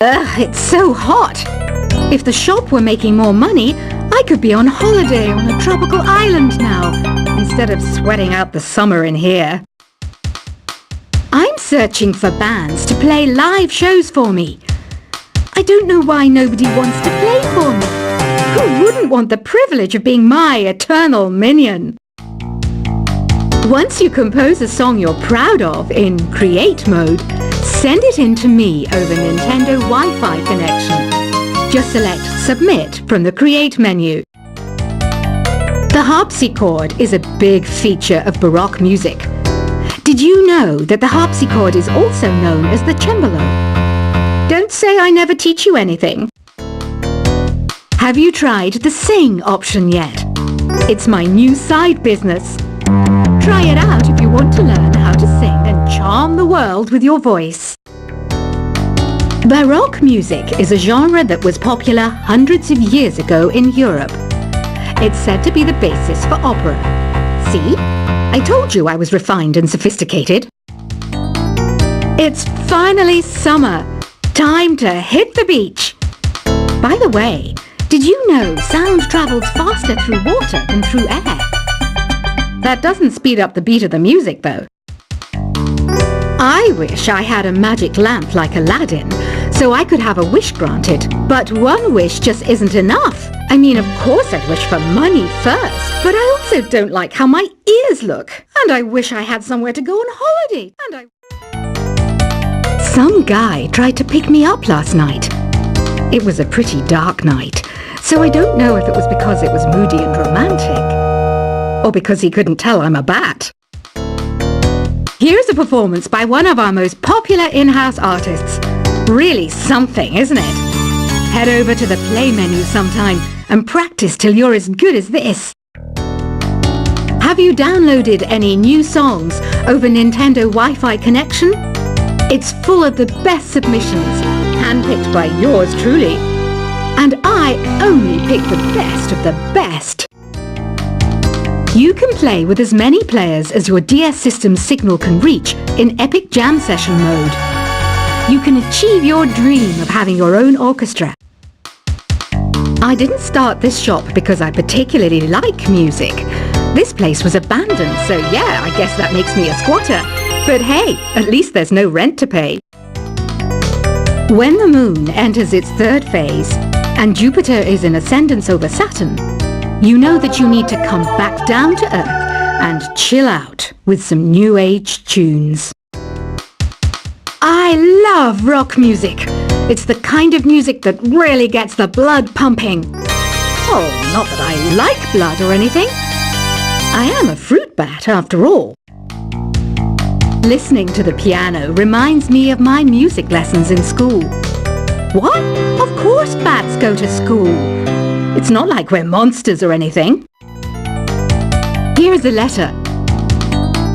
Ugh, it's so hot. If the shop were making more money, I could be on holiday on a tropical island now, instead of sweating out the summer in here. I'm searching for bands to play live shows for me. I don't know why nobody wants to play for me. Who wouldn't want the privilege of being my eternal minion? Once you compose a song you're proud of in create mode, send it in to me over Nintendo Wi-Fi connection. Just select Submit from the Create menu. The harpsichord is a big feature of Baroque music. Did you know that the harpsichord is also known as the cembalo? Don't say I never teach you anything. Have you tried the Sing option yet? It's my new side business. Try it out if you want to learn how to sing and charm the world with your voice. Baroque music is a genre that was popular hundreds of years ago in Europe. It's said to be the basis for opera. See? I told you I was refined and sophisticated. It's finally summer. Time to hit the beach. By the way, did you know sound travels faster through water than through air? That doesn't speed up the beat of the music, though. I wish I had a magic lamp like Aladdin, so I could have a wish granted. But one wish just isn't enough. I mean, of course I'd wish for money first, but I also don't like how my ears look. And I wish I had somewhere to go on holiday. Some guy tried to pick me up last night. It was a pretty dark night, so I don't know if it was because it was moody and romantic, or because he couldn't tell I'm a bat. Here's a performance by one of our most popular in-house artists. Really something, isn't it? Head over to the play menu sometime and practice till you're as good as this. Have you downloaded any new songs over Nintendo Wi-Fi connection? It's full of the best submissions, handpicked by yours truly. And I only pick the best of the best. You can play with as many players as your DS system's signal can reach in Epic Jam Session mode. You can achieve your dream of having your own orchestra. I didn't start this shop because I particularly like music. This place was abandoned, so yeah, I guess that makes me a squatter. But hey, at least there's no rent to pay. When the moon enters its third phase and Jupiter is in ascendance over Saturn, you know that you need to come back down to Earth and chill out with some new age tunes. I love rock music. It's the kind of music that really gets the blood pumping. Oh, not that I like blood or anything. I am a fruit bat after all. Listening to the piano reminds me of my music lessons in school. What? Of course bats go to school. It's not like we're monsters or anything. Here's a letter.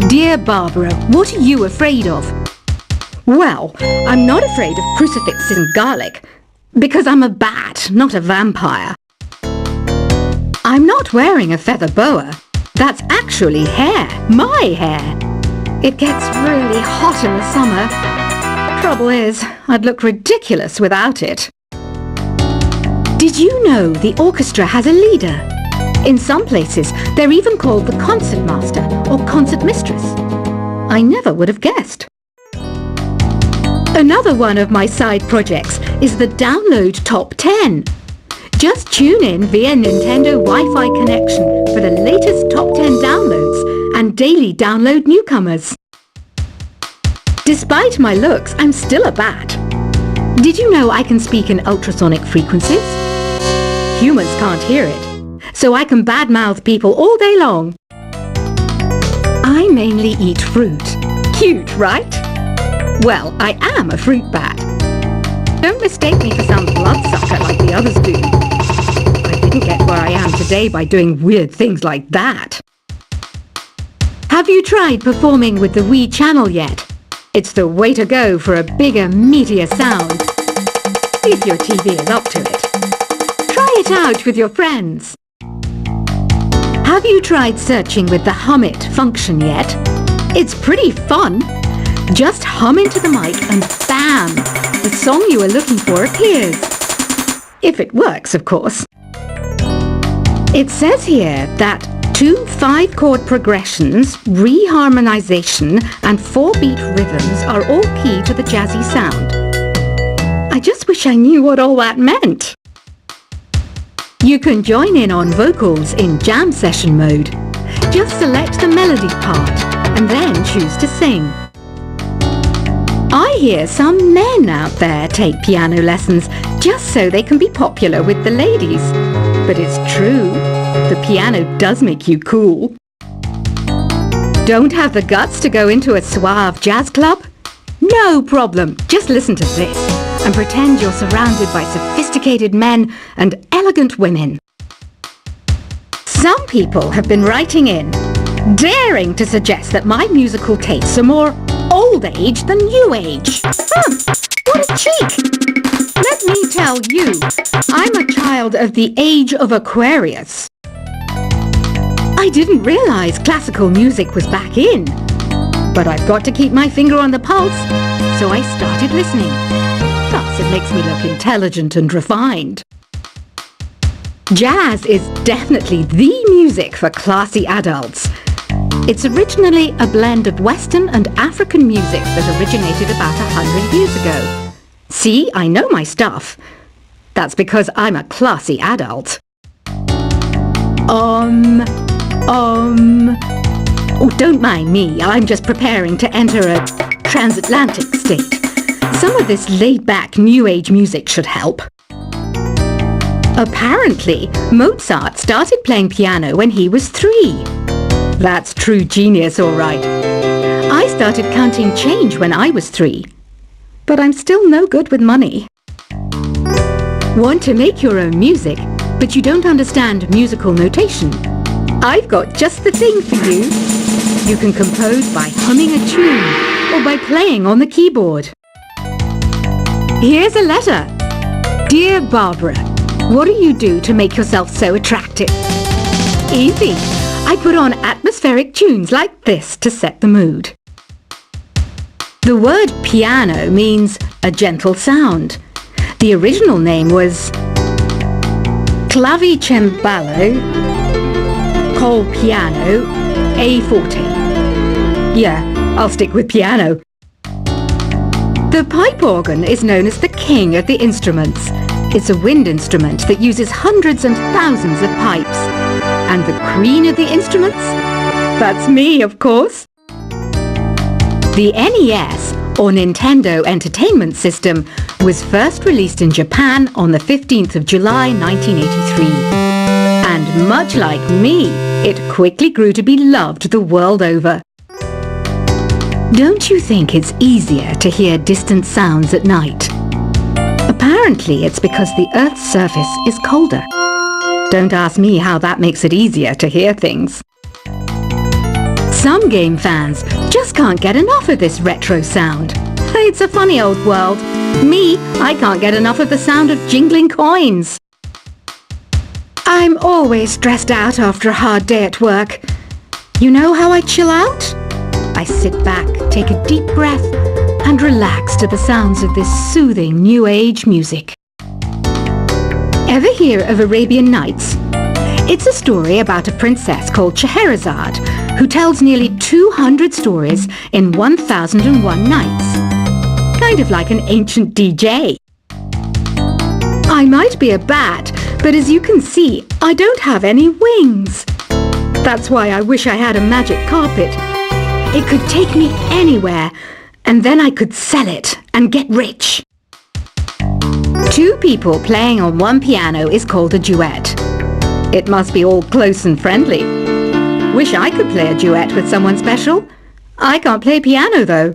Dear Barbara, what are you afraid of? Well, I'm not afraid of crucifixes and garlic, because I'm a bat, not a vampire. I'm not wearing a feather boa. That's actually hair, my hair. It gets really hot in the summer. Trouble is, I'd look ridiculous without it. Did you know the orchestra has a leader? In some places, they're even called the concertmaster or concertmistress. I never would have guessed. Another one of my side projects is the Download Top 10. Just tune in via Nintendo Wi-Fi connection for the latest Top 10 downloads and daily download newcomers. Despite my looks, I'm still a bat. Did you know I can speak in ultrasonic frequencies? Humans can't hear it, so I can badmouth people all day long. I mainly eat fruit. Cute, right? Well, I am a fruit bat. Don't mistake me for some bloodsucker like the others do. I didn't get where I am today by doing weird things like that. Have you tried performing with the Wii channel yet? It's the way to go for a bigger, meatier sound. If your TV is up to it. Try it out with your friends. Have you tried searching with the Hum It function yet? It's pretty fun. Just hum into the mic and bam! The song you are looking for appears. If it works, of course. It says here that 2 5-chord progressions, reharmonization, and 4-beat rhythms are all key to the jazzy sound. I just wish I knew what all that meant. You can join in on vocals in jam session mode. Just select the melody part and then choose to sing. I hear some men out there take piano lessons just so they can be popular with the ladies. But it's true, the piano does make you cool. Don't have the guts to go into a suave jazz club? No problem, just listen to this and pretend you're surrounded by sophisticated men and elegant women. Some people have been writing in, daring to suggest that my musical tastes are more old age than new age. What a cheek! Let me tell you, I'm a child of the age of Aquarius. I didn't realize classical music was back in, but I've got to keep my finger on the pulse, so I started listening. Plus, it makes me look intelligent and refined. Jazz is definitely the music for classy adults. It's originally a blend of Western and African music that originated about 100 years ago. See, I know my stuff. That's because I'm a classy adult. Oh, don't mind me. I'm just preparing to enter a transatlantic state. Some of this laid-back New Age music should help. Apparently, Mozart started playing piano when he was 3. That's true genius, all right. I started counting change when I was 3. But I'm still no good with money. Want to make your own music, but you don't understand musical notation? I've got just the thing for you. You can compose by humming a tune or by playing on the keyboard. Here's a letter. Dear Barbara, what do you do to make yourself so attractive? Easy. I put on atmospheric tunes like this to set the mood. The word piano means a gentle sound. The original name was clavicembalo col piano a forte. Yeah, I'll stick with piano. The pipe organ is known as the king of the instruments. It's a wind instrument that uses hundreds and thousands of pipes. And the queen of the instruments? That's me, of course. The NES, or Nintendo Entertainment System, was first released in Japan on the 15th of July 1983. And much like me, it quickly grew to be loved the world over. Don't you think it's easier to hear distant sounds at night? Apparently, it's because the Earth's surface is colder. Don't ask me how that makes it easier to hear things. Some game fans just can't get enough of this retro sound. It's a funny old world. Me, I can't get enough of the sound of jingling coins. I'm always stressed out after a hard day at work. You know how I chill out? I sit back, take a deep breath, and relax to the sounds of this soothing New Age music. Ever hear of Arabian Nights? It's a story about a princess called Scheherazade who tells nearly 200 stories in 1001 nights. Kind of like an ancient DJ. I might be a bat, but as you can see, I don't have any wings. That's why I wish I had a magic carpet. It could take me anywhere, and then I could sell it and get rich. 2 people playing on one piano is called a duet. It must be all close and friendly. Wish I could play a duet with someone special. I can't play piano though.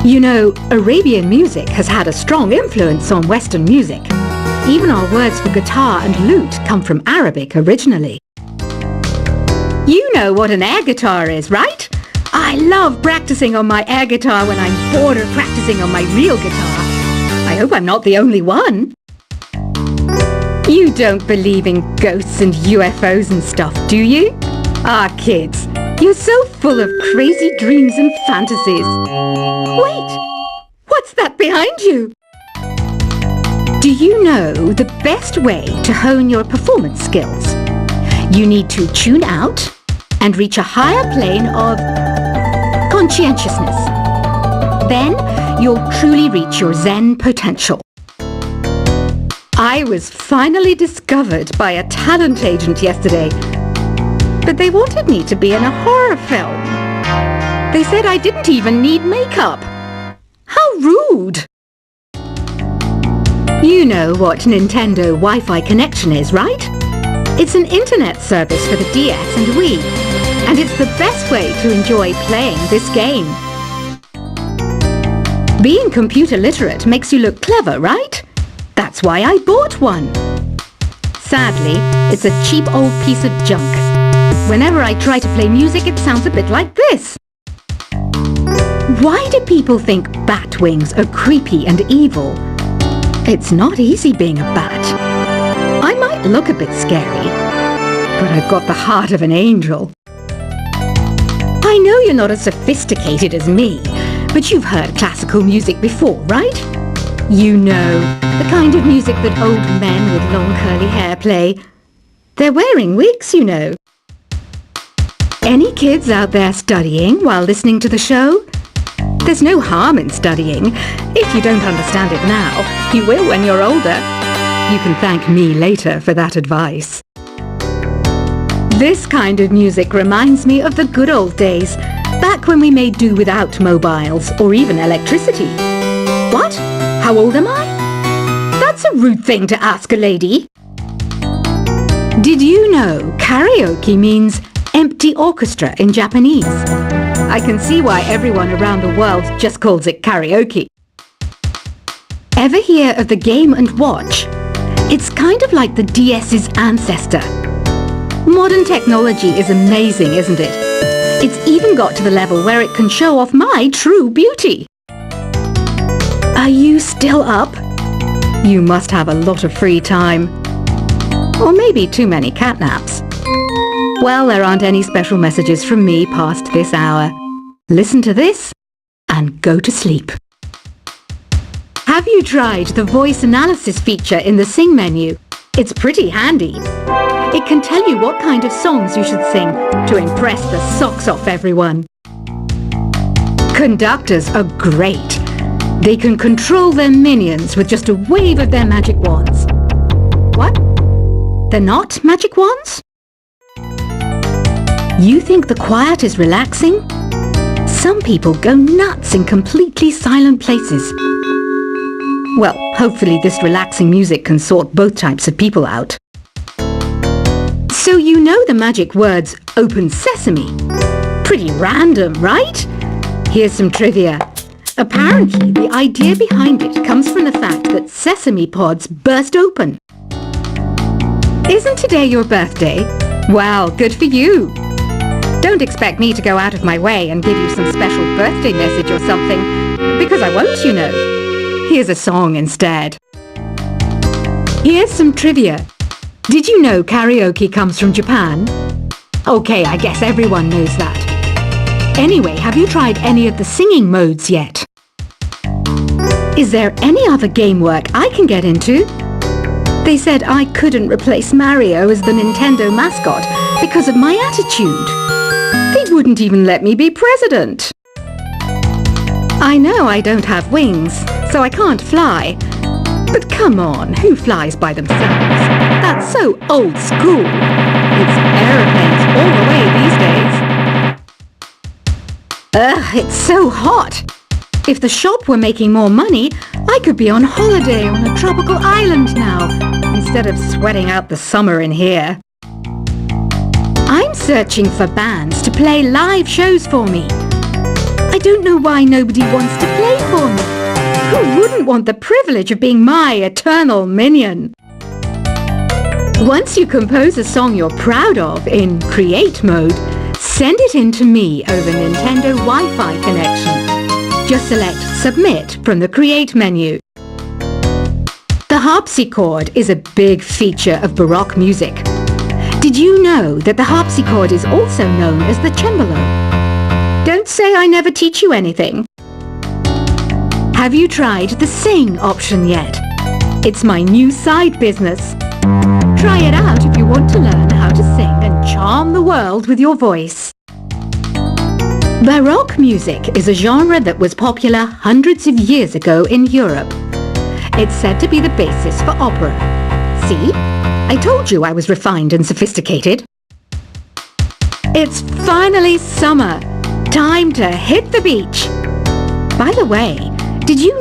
You know, Arabian music has had a strong influence on Western music. Even our words for guitar and lute come from Arabic originally. You know what an air guitar is, right? I love practicing on my air guitar when I'm bored of practicing on my real guitar. I hope I'm not the only one. You don't believe in ghosts and UFOs and stuff, do you? Ah, kids, You're so full of crazy dreams and fantasies. Wait, what's that behind you? Do you know the best way to hone your performance skills? You need to tune out and reach a higher plane of conscientiousness. Then you'll truly reach your Zen potential. I was finally discovered by a talent agent yesterday, but they wanted me to be in a horror film. They said I didn't even need makeup. How rude! You know what Nintendo Wi-Fi connection is, right? It's an internet service for the DS and Wii, and it's the best way to enjoy playing this game. Being computer literate makes you look clever, right? That's why I bought one. Sadly, it's a cheap old piece of junk. Whenever I try to play music, it sounds a bit like this. Why do people think bat wings are creepy and evil? It's not easy being a bat. I might look a bit scary, but I've got the heart of an angel. I know you're not as sophisticated as me, but you've heard classical music before, right? You know, the kind of music that old men with long curly hair play. They're wearing wigs, you know. Any kids out there studying while listening to the show? There's no harm in studying. If you don't understand it now, you will when you're older. You can thank me later for that advice. This kind of music reminds me of the good old days, back when we made do without mobiles or even electricity. What? How old am I? That's a rude thing to ask a lady. Did you know karaoke means empty orchestra in Japanese? I can see why everyone around the world just calls it karaoke. Ever hear of the Game & Watch? It's kind of like the DS's ancestor. Modern technology is amazing, isn't it? It's even got to the level where it can show off my true beauty. Are you still up? You must have a lot of free time. Or maybe too many catnaps. Well, there aren't any special messages from me past this hour. Listen to this and go to sleep. Have you tried the voice analysis feature in the Sing menu? It's pretty handy. It can tell you what kind of songs you should sing to impress the socks off everyone. Conductors are great. They can control their minions with just a wave of their magic wands. What? They're not magic wands? You think the quiet is relaxing? Some people go nuts in completely silent places. Well, hopefully this relaxing music can sort both types of people out. So you know the magic words open sesame. Pretty random, right? Here's some trivia. Apparently, the idea behind it comes from the fact that sesame pods burst open. Isn't today your birthday? Well, good for you. Don't expect me to go out of my way and give you some special birthday message or something, because I won't, you know. Here's a song instead. Here's some trivia. Did you know karaoke comes from Japan? Okay, I guess everyone knows that. Anyway, have you tried any of the singing modes yet? Is there any other game work I can get into? They said I couldn't replace Mario as the Nintendo mascot because of my attitude. They wouldn't even let me be president. I know I don't have wings, so I can't fly. But come on, who flies by themselves? That's so old school. It's aeroplanes all the way these days. Ugh, it's so hot. If the shop were making more money, I could be on holiday on a tropical island now, instead of sweating out the summer in here. I'm searching for bands to play live shows for me. I don't know why nobody wants to play for me. Who wouldn't want the privilege of being my eternal minion? Once you compose a song you're proud of in Create mode, send it in to me over Nintendo Wi-Fi connection. Just select Submit from the Create menu. The harpsichord is a big feature of Baroque music. Did you know that the harpsichord is also known as the cembalo? Don't say I never teach you anything. Have you tried the sing option yet? It's my new side business. Try it out if you want to learn how to sing and charm the world with your voice. Baroque music is a genre that was popular hundreds of years ago in Europe. It's said to be the basis for opera. See? I told you I was refined and sophisticated. It's finally summer. Time to hit the beach. By the way, did you